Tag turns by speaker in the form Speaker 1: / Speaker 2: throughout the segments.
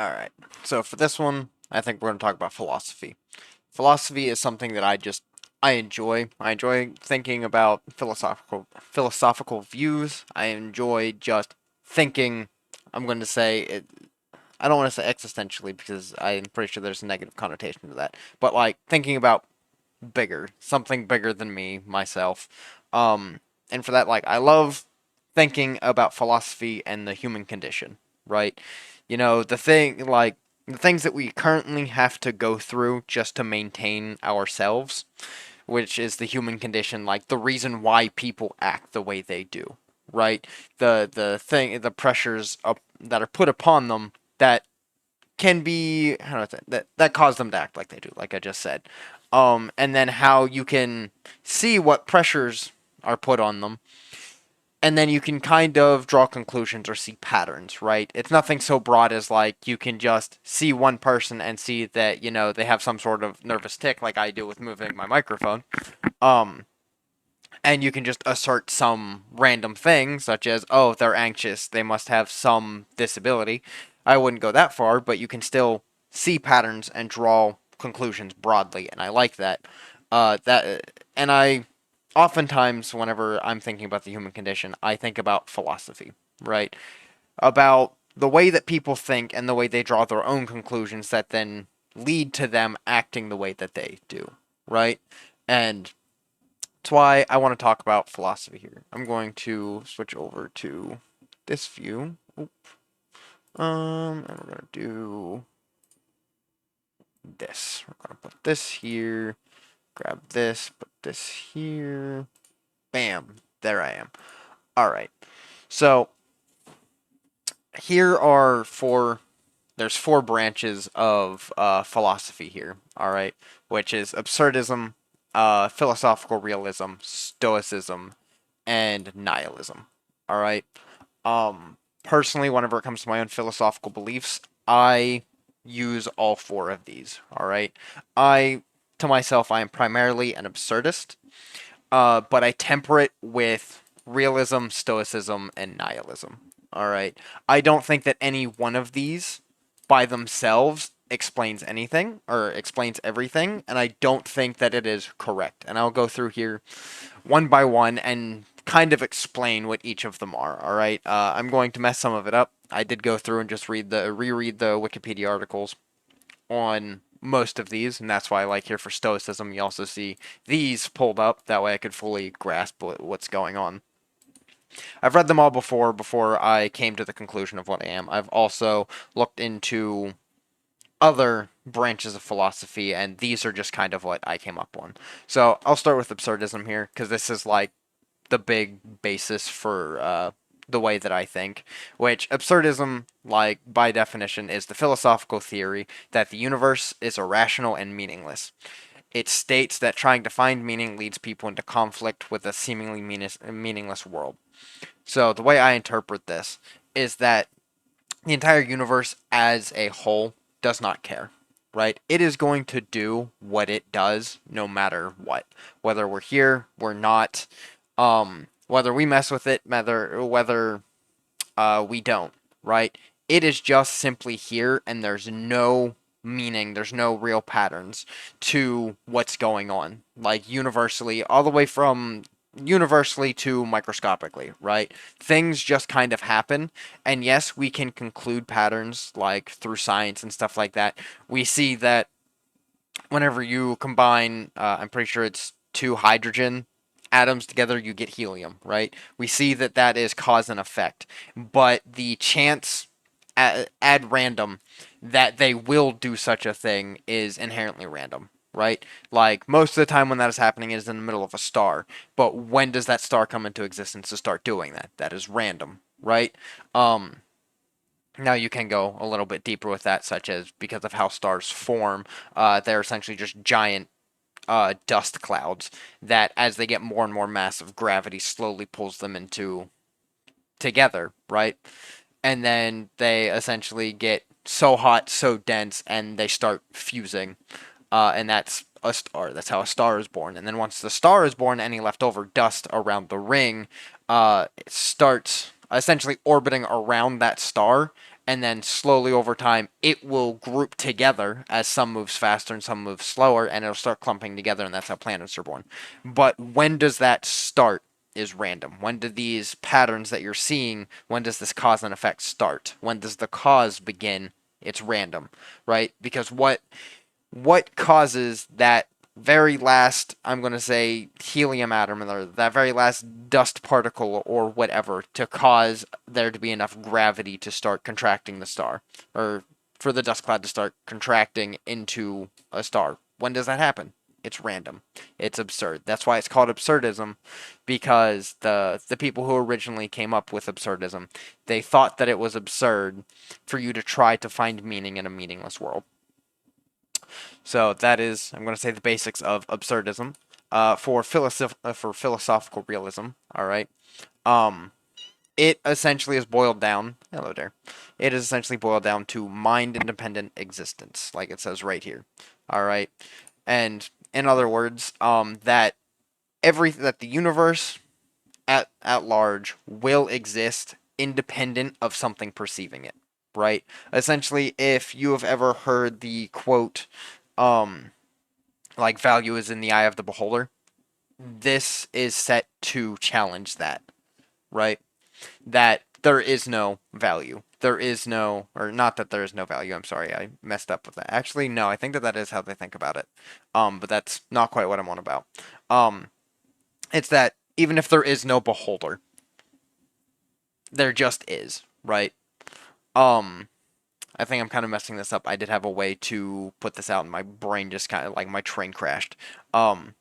Speaker 1: Alright, so for this one, I think we're going to talk about philosophy. Philosophy is something that I enjoy. I enjoy thinking about philosophical views. I enjoy just thinking. I'm going to say it. I don't want to say existentially because I'm pretty sure there's a negative connotation to that. But like thinking about something bigger than me, myself. And for that, like I love thinking about philosophy and the human condition, right? The things that we currently have to go through just to maintain ourselves, which is the human condition, like the reason why people act the way they do, right? The pressures that are put upon them that can be how do I say that cause them to act like they do, like I just said. And then how you can see what pressures are put on them, and then you can kind of draw conclusions or see patterns, right? It's nothing so broad as like you can just see one person and see that they have some sort of nervous tick, like I do with moving my microphone. Um, and you can just assert some random thing, such as, oh, they're anxious, they must have some disability. I wouldn't go that far, but you can still see patterns and draw conclusions broadly, and I like that. And I oftentimes, whenever I'm thinking about the human condition, I think about philosophy, right? About the way that people think and the way they draw their own conclusions that then lead to them acting the way that they do, right? And that's why I want to talk about philosophy here. I'm going to switch over to this view. And we're gonna do this. We're gonna put this here. Grab this. Put this here. Bam. There I am. All right. So here are four. There's four branches of philosophy here. All right, which is absurdism, philosophical realism, stoicism, and nihilism. All right. Personally, whenever it comes to my own philosophical beliefs, I use all four of these. All right. To myself, I am primarily an absurdist, but I temper it with realism, stoicism, and nihilism. All right. I don't think that any one of these by themselves explains anything or explains everything, and I don't think that it is correct. And I'll go through here one by one and kind of explain what each of them are. All right. I'm going to mess some of it up. I did go through and just reread the Wikipedia articles on most of these, and that's why I like here for Stoicism. You also see these pulled up. That way I could fully grasp what's going on. I've read them all before I came to the conclusion of what I am. I've also looked into other branches of philosophy, and these are just kind of what I came up on. So I'll start with absurdism here, because this is like the big basis for the way that I think, which absurdism, like by definition, is the philosophical theory that the universe is irrational and meaningless. It states that trying to find meaning leads people into conflict with a seemingly meaningless world. So the way I interpret this is that the entire universe as a whole does not care, right? It is going to do what it does no matter what. Whether we're here, we're not, whether we mess with it, whether we don't, right? It is just simply here, and there's no meaning, there's no real patterns to what's going on. Like universally, all the way from universally to microscopically, right? Things just kind of happen, and yes, we can conclude patterns like through science and stuff like that. We see that whenever you combine, I'm pretty sure it's two hydrogen atoms together, you get helium, right? We see that that is cause and effect, but the chance at random that they will do such a thing is inherently random, right? Like most of the time when that is happening, it is in the middle of a star. But when does that star come into existence to start doing that? That is random, right? Um, Now you can go a little bit deeper with that, such as because of how stars form, they're essentially just giant dust clouds that, as they get more and more massive, gravity slowly pulls them into together, right? And then they essentially get so hot, so dense, and they start fusing. And that's a star. That's how a star is born. And then once the star is born, any leftover dust around the ring starts essentially orbiting around that star and then slowly over time it will group together as some moves faster and some moves slower, and it'll start clumping together, and that's how planets are born. But when does that start is random. When do these patterns that you're seeing, when does this cause and effect start? When does the cause begin? It's random, right? Because what causes that very last, I'm going to say, helium atom, or that very last dust particle or whatever, to cause there to be enough gravity to start contracting the star, or for the dust cloud to start contracting into a star? When does that happen? It's random. It's absurd. That's why it's called absurdism, because the people who originally came up with absurdism, they thought that it was absurd for you to try to find meaning in a meaningless world. So that is, I'm going to say, the basics of absurdism. For philosophical realism, all right. Um, it essentially is boiled down. Hello there. It is essentially boiled down to mind-independent existence, like it says right here. All right, and in other words, that the universe at large will exist independent of something perceiving it. Right. Essentially, if you have ever heard the quote, um, like value is in the eye of the beholder, this is set to challenge that, right? That there is no value. There is no, or not that there is no value. I'm sorry, I messed up with that. Actually, no, I think that that is how they think about it. But that's not quite what I'm on about. Um, it's that even if there is no beholder, there just is, right? Um, I think I'm kind of messing this up. I did have a way to put this out, and my brain just kind of like my train crashed. Um,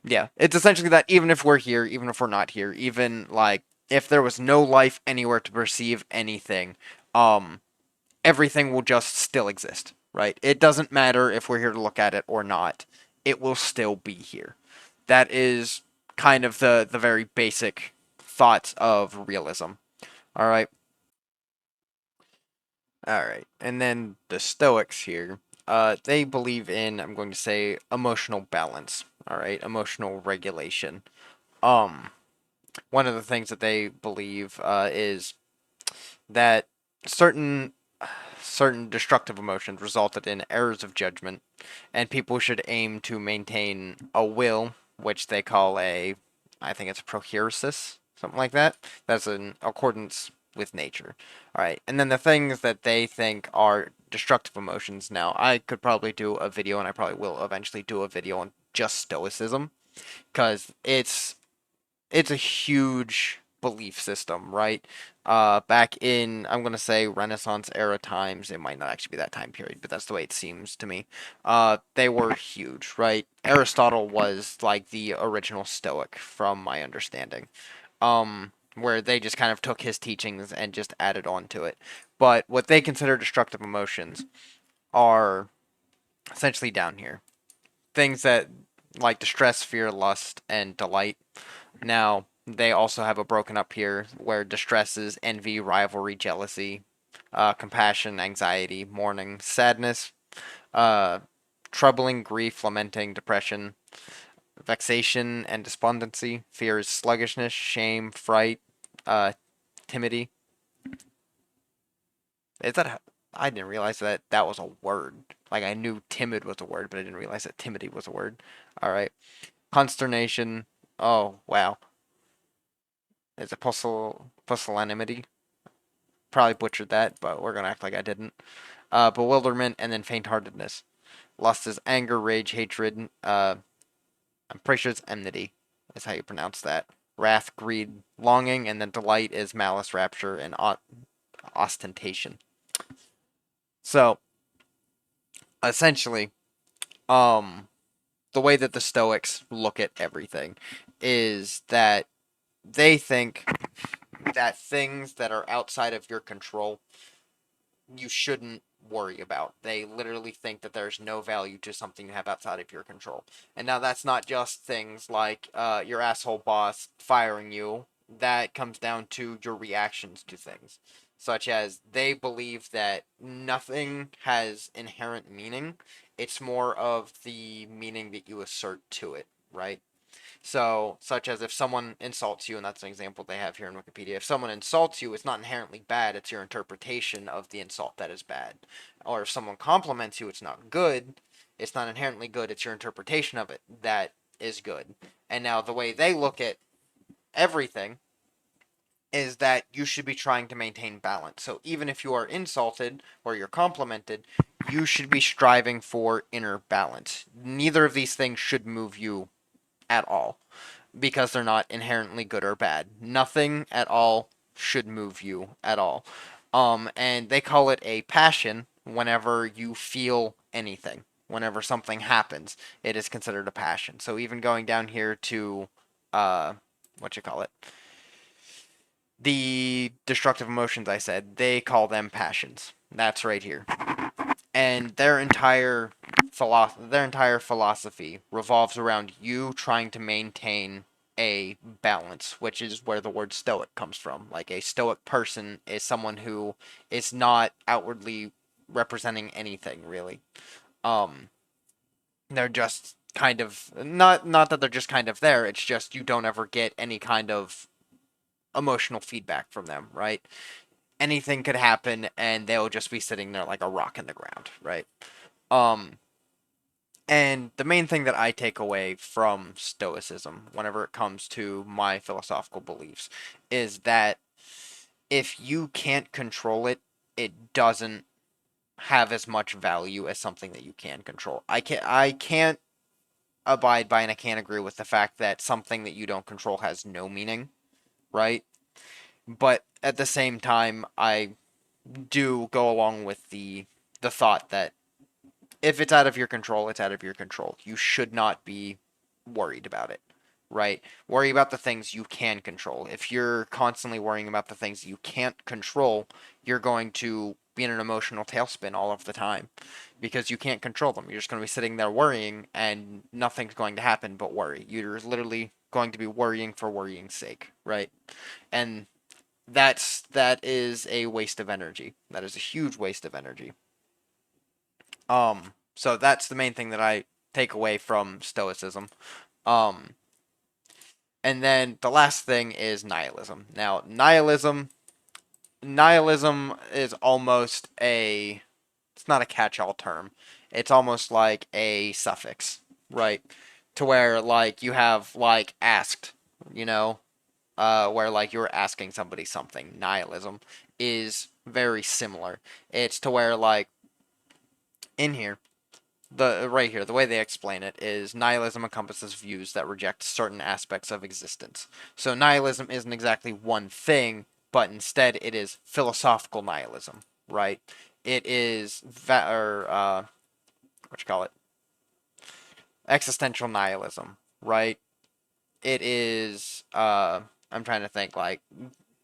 Speaker 1: Yeah, it's essentially that even if we're here, even if we're not here, even like if there was no life anywhere to perceive anything, um, everything will just still exist, right? It doesn't matter if we're here to look at it or not. It will still be here. That is kind of the very basic thoughts of realism. All right. All right. And then the Stoics here, they believe in, I'm going to say, emotional balance. All right, emotional regulation. Um, One of the things that they believe is that certain certain destructive emotions resulted in errors of judgment, and people should aim to maintain a will, which they call a, I think it's proheuresis, something like that. That's in accordance with nature. All right, and then the things that they think are destructive emotions. Now, I could probably do a video, and I probably will eventually do a video on just stoicism, because it's a huge belief system, right? Back in, I'm gonna say, Renaissance era times. It might not actually be that time period, but that's the way it seems to me. They were huge, right? Aristotle was like the original Stoic, from my understanding. Where they just kind of took his teachings and just added on to it. But what they consider destructive emotions are essentially down here. Things that like distress, fear, lust, and delight. Now, they also have a broken up here where distress is envy, rivalry, jealousy, compassion, anxiety, mourning, sadness, uh, troubling, grief, lamenting, depression, vexation, and despondency. Fear is sluggishness, shame, fright, uh, timidity. Is that? I didn't realize that that was a word. Like I knew timid was a word, but I didn't realize that timidity was a word. All right, consternation. Oh wow, is it pusillanimity? Probably butchered that, but we're gonna act like I didn't. Bewilderment and then faint-heartedness. Lust is anger, rage, hatred. I'm pretty sure it's enmity. Is how you pronounce that. Wrath, greed, longing, and then delight is malice, rapture, and ostentation. So essentially, um, the way that the Stoics look at everything is that they think that things that are outside of your control you shouldn't worry about. They literally think that there's no value to something you have outside of your control. And now that's not just things like your asshole boss firing you. That comes down to your reactions to things, such as they believe that nothing has inherent meaning. It's more of the meaning that you assert to it, right? So, such as if someone insults you, and that's an example they have here in Wikipedia. If someone insults you, it's not inherently bad, it's your interpretation of the insult that is bad. Or if someone compliments you, it's not good, it's not inherently good, it's your interpretation of it that is good. And now the way they look at everything is that you should be trying to maintain balance. So even if you are insulted or you're complimented, you should be striving for inner balance. Neither of these things should move you at all because they're not inherently good or bad. Nothing at all should move you at all. And they call it a passion whenever you feel anything. Whenever something happens, it is considered a passion. So even going down here to, uh, what you call it, the destructive emotions I said, they call them passions. That's right here. And their entire philosophy revolves around you trying to maintain a balance, which is where the word stoic comes from. Like a stoic person is someone who is not outwardly representing anything really. Um they're just kind of not that they're just kind of there, it's just you don't ever get any kind of emotional feedback from them, right? Anything could happen and they'll just be sitting there like a rock in the ground, right? Um, and the main thing that I take away from Stoicism, whenever it comes to my philosophical beliefs, is that if you can't control it, it doesn't have as much value as something that you can control. I can't abide by and I can't agree with the fact that something that you don't control has no meaning, right? But at the same time, I do go along with the thought that if it's out of your control, it's out of your control. You should not be worried about it, right? Worry about the things you can control. If you're constantly worrying about the things you can't control, you're going to be in an emotional tailspin all of the time because you can't control them. You're just going to be sitting there worrying and nothing's going to happen but worry. You're literally going to be worrying for worrying's sake, right? And that is a waste of energy. That is a huge waste of energy. So that's the main thing that I take away from Stoicism. Um, and then the last thing is nihilism. Now, nihilism is almost a, it's not a catch-all term. It's almost like a suffix, right? To where like you have like asked, you know, where like you're asking somebody something. Nihilism is very similar. It's to where like in here the right here, the way they explain it is nihilism encompasses views that reject certain aspects of existence. So nihilism isn't exactly one thing, but instead it is philosophical nihilism, right? It is what you call it, existential nihilism, right? It is I'm trying to think like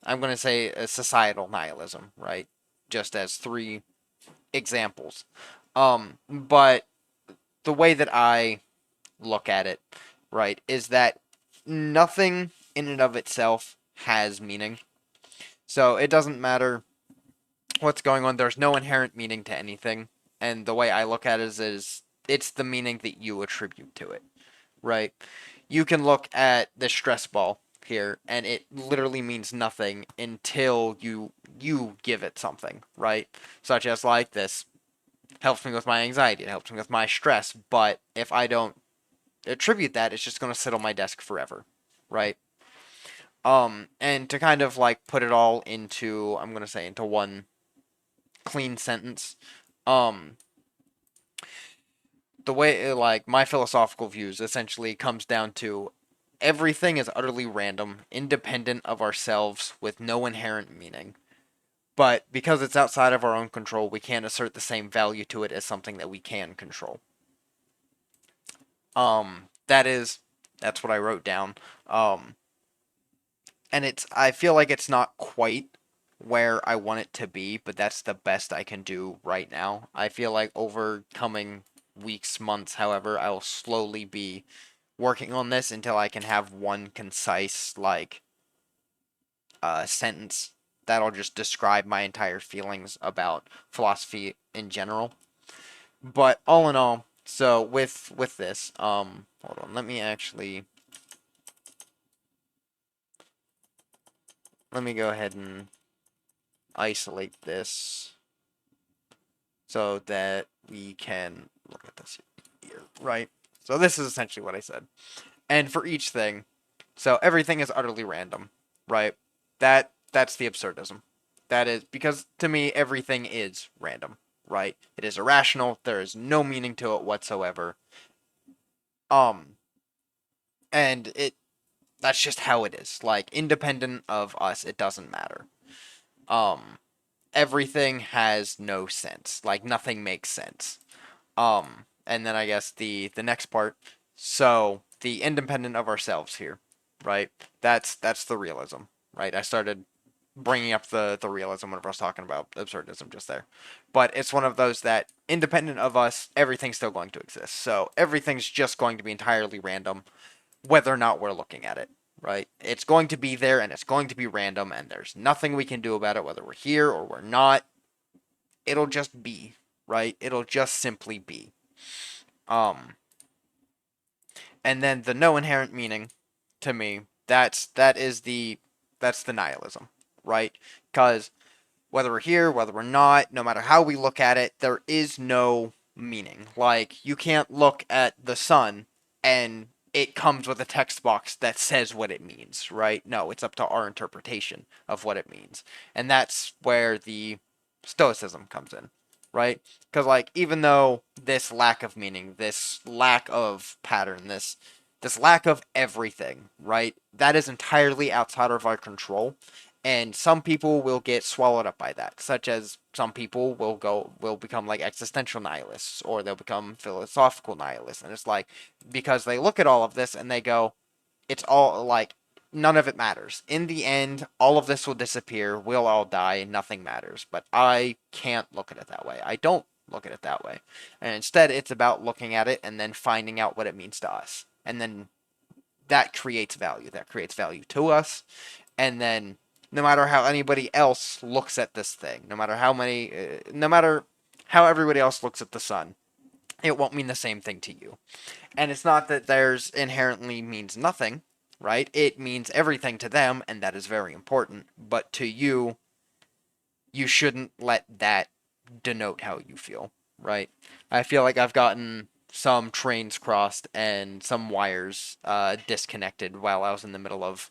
Speaker 1: I'm gonna say a societal nihilism, right? Just as three examples. But the way that I look at it, right, is that nothing in and of itself has meaning. So it doesn't matter what's going on. There's no inherent meaning to anything. And the way I look at it is it's the meaning that you attribute to it, right? You can look at the stress ball here and it literally means nothing until you give it something, right? Such as like this helps me with my anxiety, it helps me with my stress, but if I don't attribute that, it's just going to sit on my desk forever, right? And to kind of like put it all into, I'm going to say into one clean sentence, um, the way like my philosophical views essentially comes down to everything is utterly random, independent of ourselves, with no inherent meaning. But because it's outside of our own control, we can't assert the same value to it as something that we can control. That's what I wrote down. Um, and it's I feel like it's not quite where I want it to be, but that's the best I can do right now. I feel like over coming weeks, months, however, I will slowly be working on this until I can have one concise like sentence that'll just describe my entire feelings about philosophy in general. But all in all, so with this, hold on, let me actually let me go ahead and isolate this so that we can look at this here, right? So this is essentially what I said. And for each thing, so everything is utterly random, right? That's the absurdism. That is because to me everything is random, right? It is irrational. There is no meaning to it whatsoever. Um, and it that's just how it is. Like independent of us, it doesn't matter. Um, everything has no sense. Like nothing makes sense. And then I guess the next part. So the independent of ourselves here, right? That's the realism, right? I started bringing up the realism whenever I was talking about absurdism just there, but it's one of those that independent of us, everything's still going to exist. So everything's just going to be entirely random, whether or not we're looking at it. Right? It's going to be there and it's going to be random, and there's nothing we can do about it, whether we're here or we're not. It'll just be, right? It'll just simply be. Um, and then the no inherent meaning, to me, that's the nihilism, right? Because whether we're here, whether we're not, no matter how we look at it, there is no meaning. Like you can't look at the sun and it comes with a text box that says what it means, right? No, it's up to our interpretation of what it means. And that's where the stoicism comes in, right? Because like even though this lack of meaning, this lack of pattern, this lack of everything, right? That is entirely outside of our control, and some people will get swallowed up by that, such as some people will become like existential nihilists, or they'll become philosophical nihilists, and it's like because they look at all of this and they go, it's all like none of it matters. In the end, all of this will disappear. We'll all die. Nothing matters. But I can't look at it that way. I don't look at it that way. And instead, it's about looking at it and then finding out what it means to us. And then that creates value. That creates value to us. And then no matter how anybody else looks at this thing, no matter how everybody else looks at the sun, it won't mean the same thing to you. And it's not that theirs inherently means nothing, right? It means everything to them, and that is very important. But to you, you shouldn't let that denote how you feel, right? I feel like I've gotten some trains crossed and some wires disconnected while I was in the middle of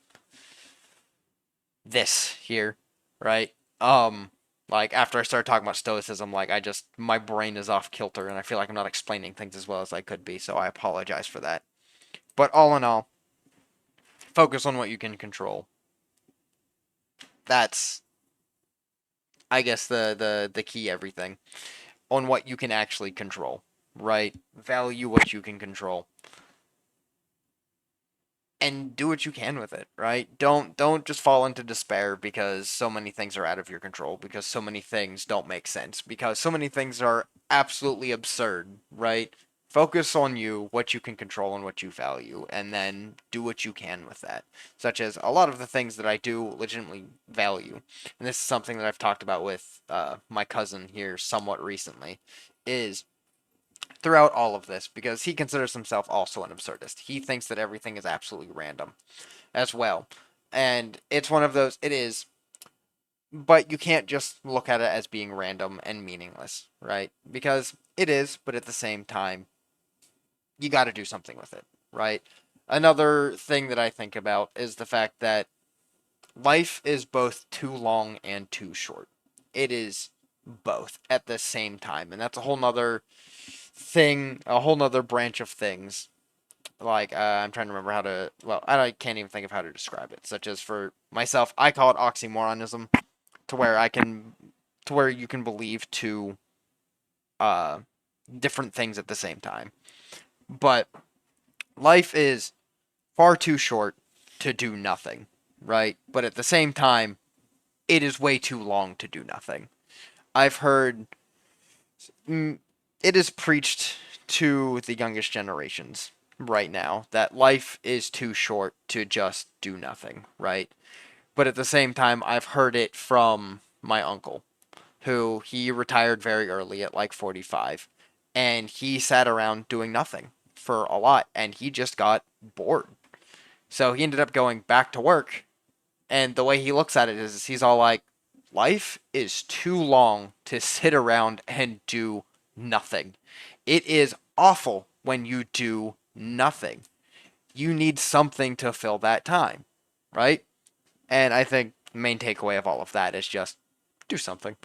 Speaker 1: this here, right? Um, like after I started talking about stoicism, like my brain is off kilter and I feel like I'm not explaining things as well as I could be, so I apologize for that. But all in all, focus on what you can control. That's I guess the key everything on what you can actually control, right? Value what you can control and do what you can with it, right? Don't just fall into despair because so many things are out of your control, because so many things don't make sense, because so many things are absolutely absurd, right? Focus on you, what you can control and what you value, and then do what you can with that. Such as a lot of the things that I do legitimately value, and this is something that I've talked about with my cousin here somewhat recently, is throughout all of this because he considers himself also an absurdist. He thinks that everything is absolutely random as well. And it's one of those, it is, but you can't just look at it as being random and meaningless, right? Because it is, but at the same time, you got to do something with it, right? Another thing that I think about is the fact that life is both too long and too short. It is both at the same time. And that's a whole nother thing, a whole nother branch of things. Like, I'm trying to remember how to, well, I can't even think of how to describe it. Such as for myself, I call it oxymoronism, to where to where you can believe two, uh, different things at the same time. But life is far too short to do nothing, right? But at the same time, it is way too long to do nothing. I've heard it is preached to the youngest generations right now that life is too short to just do nothing, right? But at the same time, I've heard it from my uncle, who he retired very early at like 45, and he sat around doing nothing for a lot, and he just got bored. So he ended up going back to work And the way he looks at it is he's all like, life is too long to sit around and do nothing. It is awful when you do nothing. You need something to fill that time, right? And I think the main takeaway of all of that is just do something.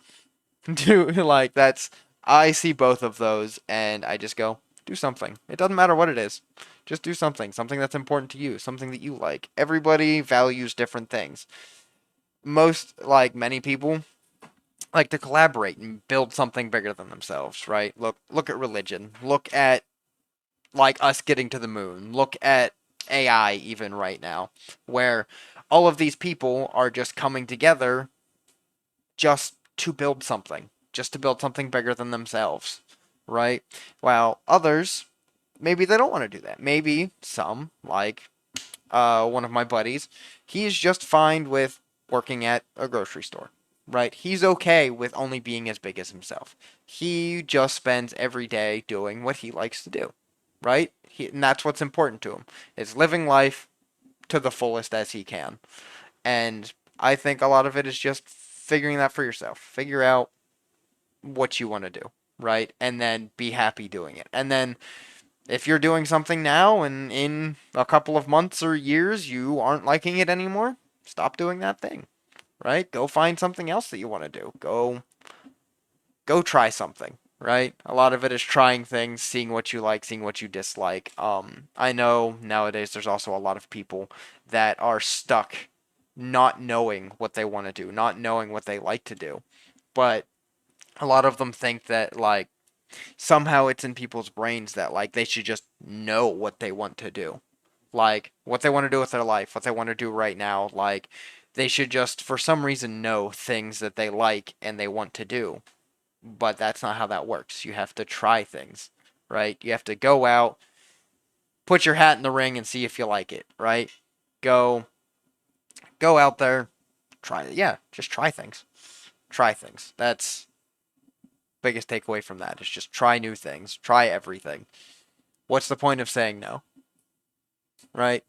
Speaker 1: Do like that's I see both of those and I just go do something. It doesn't matter what it is. Just do something, something that's important to you, something that you like. Everybody values different things. Many people like to collaborate and build something bigger than themselves, right? Look at religion. Look at like us getting to the moon. Look at AI even right now, where all of these people are just coming together just to build something, just to build something bigger than themselves, right? While others, maybe they don't want to do that. Maybe some, like one of my buddies, he's just fine with working at a grocery store, right? He's okay with only being as big as himself. He just spends every day doing what he likes to do, right? And that's what's important to him, is living life to the fullest as he can. And I think a lot of it is just figuring that for yourself. Figure out what you want to do, right? And then be happy doing it. And then if you're doing something now and in a couple of months or years you aren't liking it anymore, stop doing that thing, right? Go find something else that you want to do. Go try something, right? A lot of it is trying things, seeing what you like, seeing what you dislike. I know nowadays there's also a lot of people that are stuck not knowing what they want to do, not knowing what they like to do. But a lot of them think that like somehow it's in people's brains that like they should just know what they want to do. Like what they want to do with their life, what they want to do right now, like they should just for some reason know things that they like and they want to do. But that's not how that works. You have to try things, right? You have to go out, put your hat in the ring and see if you like it, right? Go go out there, just try things. Try things. That's biggest takeaway from that is just try new things, try everything. What's the point of saying no, right?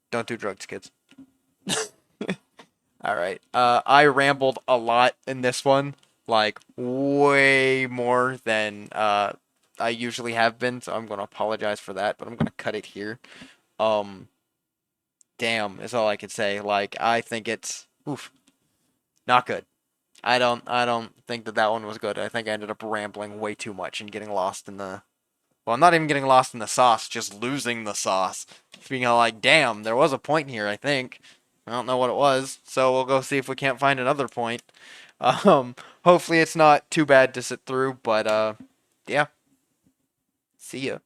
Speaker 1: Don't do drugs, kids. All right. I rambled a lot in this one, like way more than I usually have been, so I'm gonna apologize for that, but I'm gonna cut it here. Um, damn is all I could say. Like I think it's oof, not good. I don't think that that one was good. I think I ended up rambling way too much and getting lost in the well, I'm not even getting lost in the sauce, just losing the sauce. Being all like, damn, there was a point here, I think. I don't know what it was, so we'll go see if we can't find another point. Um, Hopefully it's not too bad to sit through, but yeah, see ya.